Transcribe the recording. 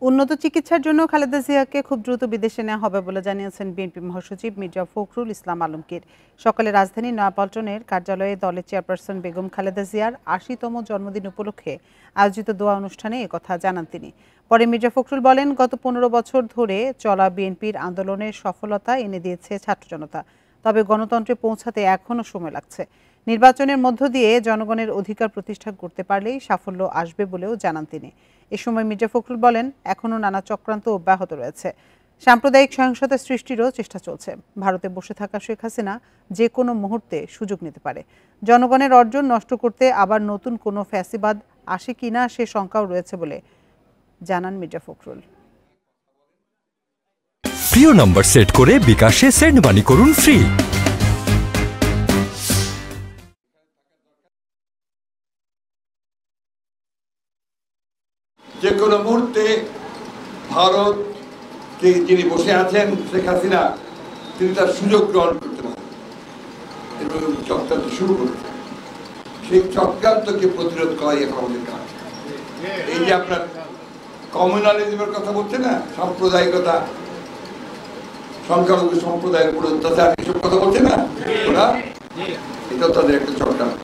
উন্নত চিকিৎসার জন্য খালেদা জিয়াকে খুব দ্রুত বিদেশে নেওয়া হবে বলে জানিয়েছেন বিএনপি মহাসচিব মির্জা ফখরুল ইসলাম আলমগীর। সকালে রাজধানীর নয়াপল্টনের কার্যালয়ে দলের চেয়ারপারসন বেগম খালেদা জিয়ার ৮০তম জন্মদিন উপলক্ষে আয়োজিত দোয়া অনুষ্ঠানে একথা জানান তিনি। পরে মির্জা ফখরুল বলেন, গত ১৫ বছর ধরে চলা বিএনপির আন্দোলনের সফলতা এনে দিয়েছে ছাত্র জনতা, তবে গণতন্ত্রে পৌঁছাতে এখনও সময় লাগছে। নির্বাচনের মধ্য দিয়ে জনগণের অধিকার প্রতিষ্ঠা করতে পারলেই সাফল্য আসবে বলেও জানান তিনি। এ সময় মির্জা ফখরুল বলেন, এখনও নানা চক্রান্ত অব্যাহত রয়েছে, সাম্প্রদায়িক সহিংসতা সৃষ্টিরও চেষ্টা চলছে। ভারতে বসে থাকা শেখ হাসিনা যে কোনো মুহূর্তে সুযোগ নিতে পারে। জনগণের অর্জন নষ্ট করতে আবার নতুন কোনো ফ্যাসিবাদ আসে কিনা সে শঙ্কাও রয়েছে বলে জানান মির্জা ফখরুল। প্রিয় নম্বর সেট করে বিকাশে সেন্ড মানি করুন ফ্রি। যে কোনো মুহূর্তে ভারত যিনি বসে আছেন শেখ হাসিনা, তিনি তার সুযোগ গ্রহণ করতে পারেন এবং চক্রান্ত শুরু করতে। সেই চক্রান্তকে প্রতিরোধ করাই এখন আমাদের কাজ। এই যে আপনার কমিউনালিজমের কথা বলছে না, সাম্প্রদায়িকতা, সংখ্যালঘু সম্প্রদায়ের উপর অত্যাচার, এসব কথা বলছে না ওরা, এটা তাদের একটা চক্রান্ত।